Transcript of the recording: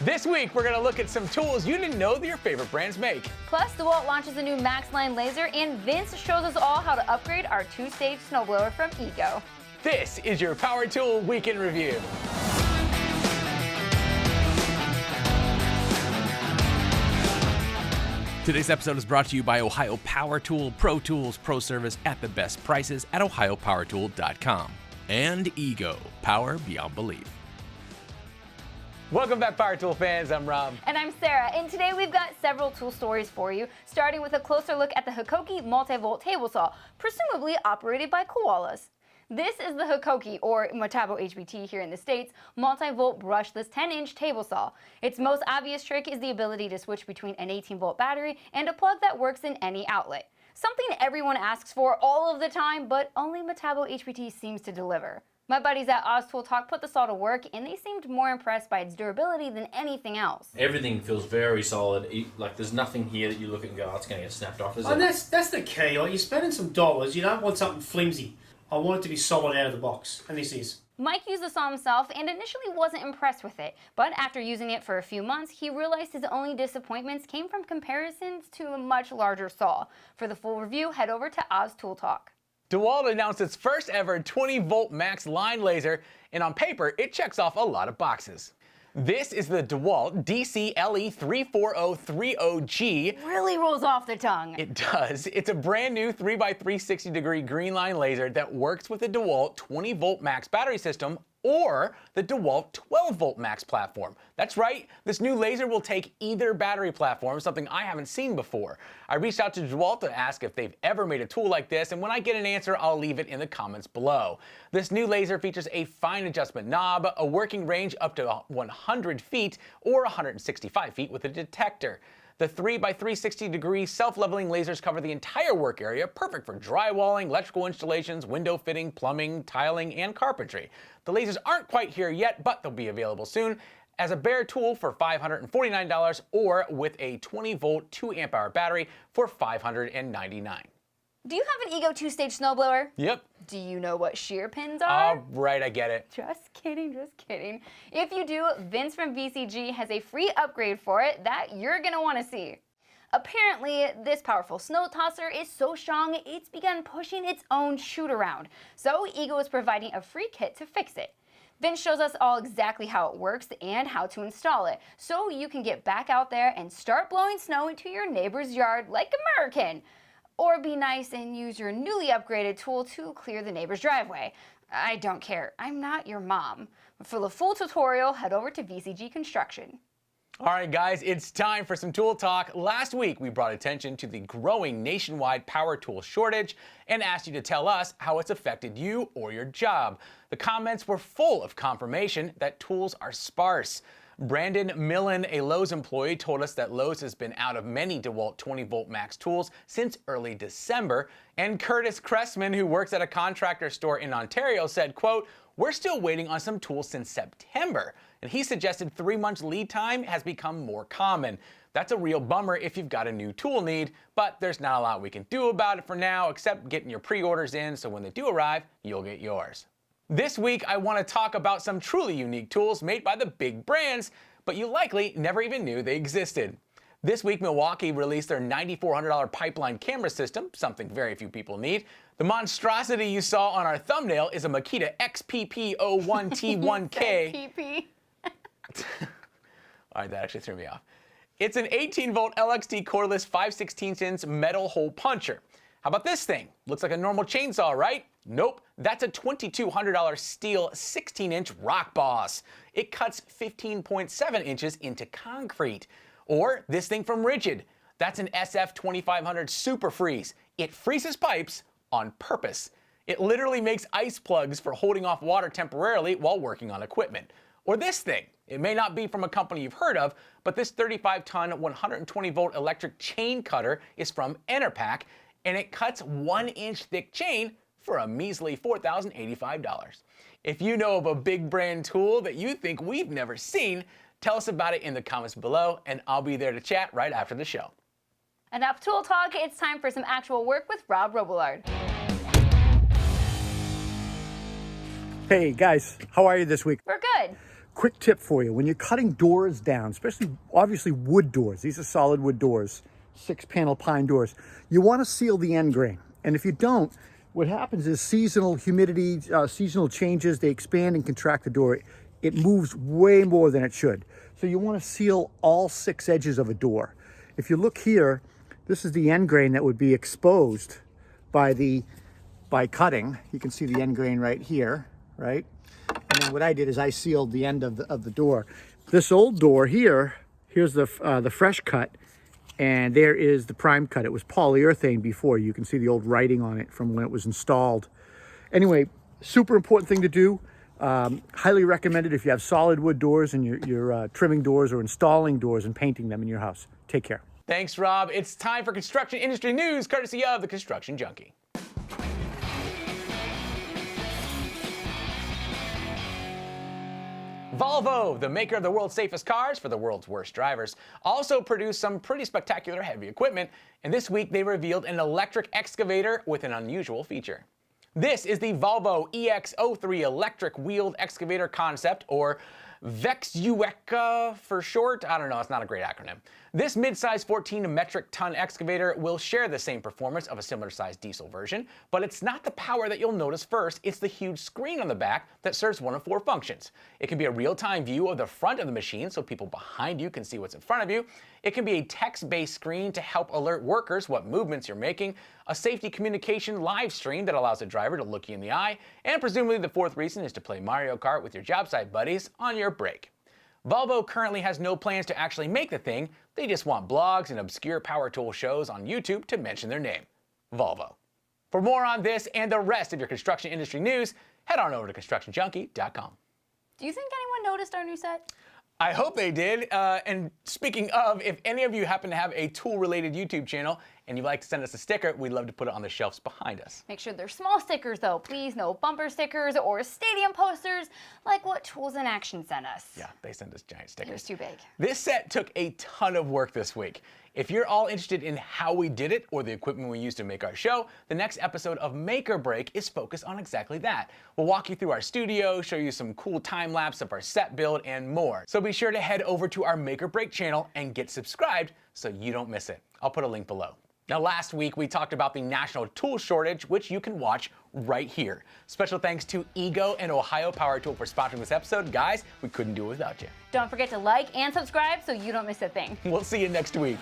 This week, we're going to look at some tools you didn't know that your favorite brands make. Plus, Dewalt launches a new Max Line laser, and Vince shows us all how to upgrade our two-stage snowblower from Ego. This is your Power Tool Week in Review. Today's episode is brought to you by Ohio Power Tool, Pro Tools, Pro Service at the best prices at ohiopowertool.com. And Ego, power beyond belief. Welcome back, Power Tool fans. I'm Rob. And I'm Sarah. And today we've got several tool stories for you, starting with a closer look at the Hikoki Multivolt table saw, presumably operated by koalas. This is the Hikoki, or Metabo HBT here in the States, multi-volt brushless 10-inch table saw. Its most obvious trick is the ability to switch between an 18-volt battery and a plug that works in any outlet. Something everyone asks for all of the time, but only Metabo HBT seems to deliver. My buddies at Oz Tool Talk put the saw to work, and they seemed more impressed by its durability than anything else. Everything feels very solid. Like there's nothing here that you look at and go, oh, it's going to get snapped off, is it? And that's the key. Like, you're spending some dollars. You don't want something flimsy. I want it to be solid out of the box, and this is. Mike used the saw himself and initially wasn't impressed with it, but after using it for a few months, he realized his only disappointments came from comparisons to a much larger saw. For the full review, head over to Oz Tool Talk. Dewalt announced its first ever 20-volt max line laser, and on paper, it checks off a lot of boxes. This is the Dewalt DC Le34030G. Really rolls off the tongue. It does. It's a brand new 3x360 degree green line laser that works with the Dewalt 20-volt max battery system or the Dewalt 12-volt max platform. That's right, this new laser will take either battery platform, something I haven't seen before. I reached out to Dewalt to ask if they've ever made a tool like this, and when I get an answer, I'll leave it in the comments below. This new laser features a fine adjustment knob, a working range up to 100 feet or 165 feet with a detector. The 3x360 degree self-leveling lasers cover the entire work area, perfect for drywalling, electrical installations, window fitting, plumbing, tiling, and carpentry. The lasers aren't quite here yet, but they'll be available soon as a bare tool for $549 or with a 20-volt 2-amp-hour battery for $599. Do you have an Ego two-stage snowblower? Yep. Do you know what shear pins are? Right, I get it. Just kidding, just kidding. If you do, Vince from VCG has a free upgrade for it that you're gonna wanna see. Apparently, this powerful snow tosser is so strong it's begun pushing its own chute around. So Ego is providing a free kit to fix it. Vince shows us all exactly how it works and how to install it, so you can get back out there and start blowing snow into your neighbor's yard like American. Or be nice and use your newly upgraded tool to clear the neighbor's driveway. I don't care. I'm not your mom. But for the full tutorial, head over to VCG Construction. All right, guys, it's time for some tool talk. Last week, we brought attention to the growing nationwide power tool shortage and asked you to tell us how it's affected you or your job. The comments were full of confirmation that tools are sparse. Brandon Millen, a Lowe's employee, told us that Lowe's has been out of many Dewalt 20-volt max tools since early December. And Curtis Cressman, who works at a contractor store in Ontario, said, quote, "We're still waiting on some tools since September." And he suggested 3 months lead time has become more common. That's a real bummer if you've got a new tool need, but there's not a lot we can do about it for now except getting your pre-orders in so when they do arrive, you'll get yours. This week, I want to talk about some truly unique tools made by the big brands, but you likely never even knew they existed. This week, Milwaukee released their $9,400 pipeline camera system, something very few people need. The monstrosity you saw on our thumbnail is a Makita XPP01T1K. PP. All right, that actually threw me off. It's an 18-volt LXT cordless 5/16" metal hole puncher. How about this thing? Looks like a normal chainsaw, right? Nope, that's a $2,200 steel 16-inch Rock Boss. It cuts 15.7 inches into concrete. Or this thing from Rigid. That's an SF2500 Super Freeze. It freezes pipes on purpose. It literally makes ice plugs for holding off water temporarily while working on equipment. Or this thing. It may not be from a company you've heard of, but this 35-ton 120-volt electric chain cutter is from Enerpac, and it cuts 1-inch thick chain for a measly $4,085. If you know of a big brand tool that you think we've never seen, tell us about it in the comments below, and I'll be there to chat right after the show. Enough tool talk, it's time for some actual work with Rob Robillard. Hey guys, how are you this week? We're good. quick tip for you. When you're cutting doors down, especially obviously wood doors, these are solid wood doors, 6-panel pine doors, you want to seal the end grain. And if you don't, what happens is seasonal humidity, seasonal changes, they expand and contract the door. It moves way more than it should. So you want to seal all 6 edges of a door. If you look here, this is the end grain that would be exposed by cutting. You can see the end grain right here, right? And then what I did is I sealed the end of the door. This old door here, here's the fresh cut, and there is the prime cut. It was polyurethane before. You can see the old writing on it from when it was installed. Anyway, super important thing to do. Highly recommended if you have solid wood doors and you're trimming doors or installing doors and painting them in your house. Take care. Thanks, Rob. It's time for construction industry news, courtesy of the Construction Junkie. Volvo, the maker of the world's safest cars for the world's worst drivers, also produced some pretty spectacular heavy equipment, and this week they revealed an electric excavator with an unusual feature. This is the Volvo EX03 electric wheeled excavator concept, or VEXUECA for short. I don't know, it's not a great acronym. This mid-size 14 metric ton excavator will share the same performance of a similar sized diesel version, but it's not the power that you'll notice first, it's the huge screen on the back that serves one of 4 functions. It can be a real-time view of the front of the machine so people behind you can see what's in front of you. It can be a text-based screen to help alert workers what movements you're making, a safety communication live stream that allows the driver to look you in the eye, and presumably the 4th reason is to play Mario Kart with your job site buddies on your break. Volvo currently has no plans to actually make the thing, they just want blogs and obscure power tool shows on YouTube to mention their name, Volvo. For more on this and the rest of your construction industry news, head on over to constructionjunkie.com. Do you think anyone noticed our new set? I hope they did. And speaking of, if any of you happen to have a tool-related YouTube channel and you'd like to send us a sticker, we'd love to put it on the shelves behind us. Make sure they're small stickers though, please. No bumper stickers or stadium posters like what Tools in Action sent us. Yeah, they sent us giant stickers. It was too big. This set took a ton of work this week. If you're all interested in how we did it or the equipment we used to make our show, the next episode of Make or Break is focused on exactly that. We'll walk you through our studio, show you some cool time lapse of our set build and more. So be sure to head over to our Make or Break channel and get subscribed so you don't miss it. I'll put a link below. Now last week we talked about the national tool shortage, which you can watch right here. special thanks to Ego and Ohio Power Tool for sponsoring this episode. Guys, we couldn't do it without you. Don't forget to like and subscribe so you don't miss a thing. We'll see you next week.